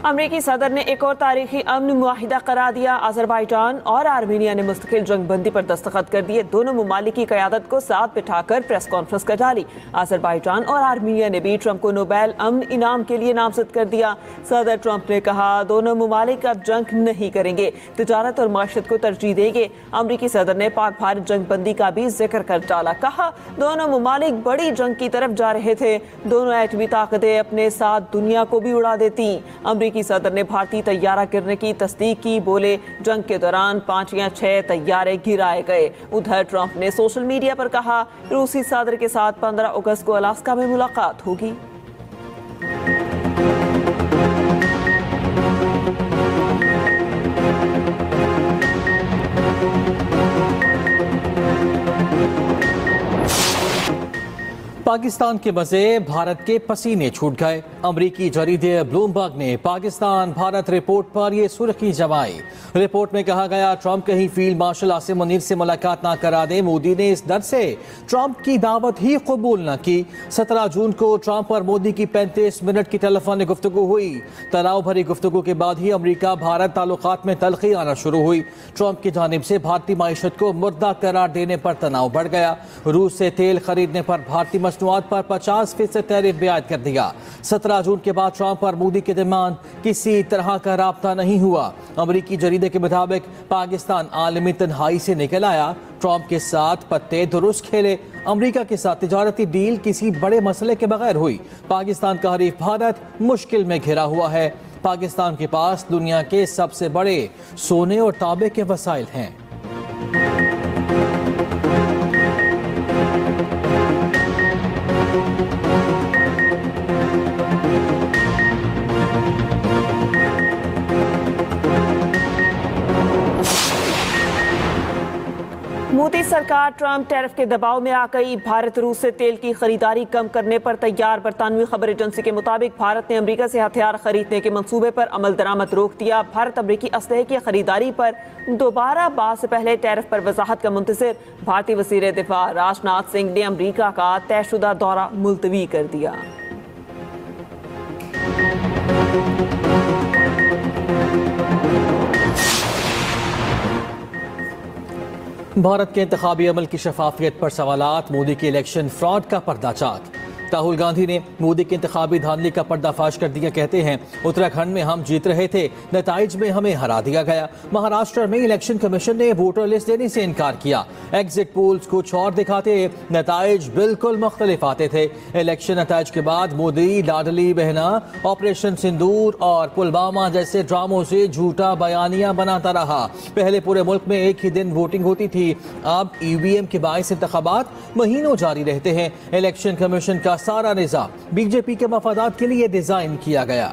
अमरीकी सदर ने एक और तारीखी अमन मुआहिदा करार दिया। अजरबैजान और आर्मीनिया ने मुस्तकिल जंगबंदी पर दस्तखत कर दिए। दोनों ममालिक की क़यादत को साथ बिठाकर प्रेस कॉन्फ्रेंस कर डाली। अजरबैजान और आर्मीनिया ने भी ट्रंप को नोबेल अमन इनाम के लिए नामजद कर दिया। सदर ट्रंप ने कहा, दोनों ममालिक अब जंग नहीं करेंगे, तिजारत और माशत को तरजीह देंगे। अमरीकी सदर ने पाक भारत जंगबंदी का भी जिक्र कर डाला। कहा, दोनों ममालिक बड़ी जंग की तरफ जा रहे थे। दोनों एटमी ताकतें अपने साथ दुनिया को भी उड़ा देती। अमरीकी सदर ने भारतीय तैयारा गिरने की तस्दीक की। बोले, जंग के दौरान 5 या 6 तैयारे गिराए गए। उधर ट्रंप ने सोशल मीडिया पर कहा, रूसी सदर के साथ 15 अगस्त को अलास्का में मुलाकात होगी। पाकिस्तान के मजे, भारत के पसीने छूट गए। अमरीकी जरीदे ब्लूमबर्ग ने पाकिस्तान भारत रिपोर्ट पर यह सुर्खी जमाई। रिपोर्ट में कहा गया, ट्रंप कहीं फील्ड मार्शल आसिम मुनीर से मुलाकात ना करा दे। मोदी ने इस डर से ट्रंप की दावत ही कबूल न की। 17 जून को ट्रंप और मोदी की 35 मिनट की टेलीफोनिक गुफ्तगू हुई। तनाव भरी गुफ्तगू के बाद ही अमरीका भारत ताल्लुकात में तलखी आना शुरू हुई। ट्रंप की जानिब से भारतीय माईशत को मुर्दा करार देने पर तनाव बढ़ गया। रूस से तेल खरीदने पर भारतीय मसनूआत पर 50% टैरिफ भी आयद कर दिया। 17 जून के बाद ट्रंप और मोदी के दरमियान किसी तरह का राब्ता नहीं हुआ। अमरीकी जरीदे के मुताबिक पाकिस्तान आलमी तन्हाई से निकल आया। ट्रंप के साथ पत्ते दुरुस्त खेले। अमरीका के साथ तिजारती डील किसी बड़े मसले के बगैर हुई। पाकिस्तान का हरीफ भारत मुश्किल में घिरा हुआ है। पाकिस्तान के पास दुनिया के सबसे बड़े सोने और तांबे के वसाइल हैं। मोदी सरकार ट्रंप टैरिफ के दबाव में आ गई। भारत रूस से तेल की खरीदारी कम करने पर तैयार। बरतानवी खबर एजेंसी के मुताबिक भारत ने अमेरिका से हथियार खरीदने के मंसूबे पर अमल दरामद रोक दिया। भारत अमेरिकी असलहे की खरीदारी पर दोबारा बात से पहले टैरिफ पर वजाहत का मुंतज़िर। भारतीय वज़ीर दिफा राजनाथ सिंह ने अमेरिका का तयशुदा दौरा मुलतवी कर दिया। भारत के इंतखाबी अमल की शफाफियत पर सवालात। मोदी के इलेक्शन फ्रॉड का पर्दाचाक। राहुल गांधी ने मोदी की इंतखाबी धांधली का पर्दाफाश कर दिया। कहते हैं, उत्तराखंड में हम जीत रहे थे, नताइज में हमें हरा दिया गया। महाराष्ट्र में इलेक्शन कमीशन ने वोटर लिस्ट देने से इनकार किया। एग्जिट पोल्स कुछ और दिखाते, नताइज बिल्कुल मुख्तलिफ आते थे। इलेक्शन नताइज के बाद मोदी लाडली बहना, ऑपरेशन सिंदूर और पुलवामा जैसे ड्रामों से झूठा बयानिया बनाता रहा। पहले पूरे मुल्क में एक ही दिन वोटिंग होती थी, अब ईवीएम के बाइस इंतखाबात महीनों जारी रहते हैं। इलेक्शन कमीशन का सारा निज़ाम बीजेपी के मफादात के लिए डिजाइन किया गया।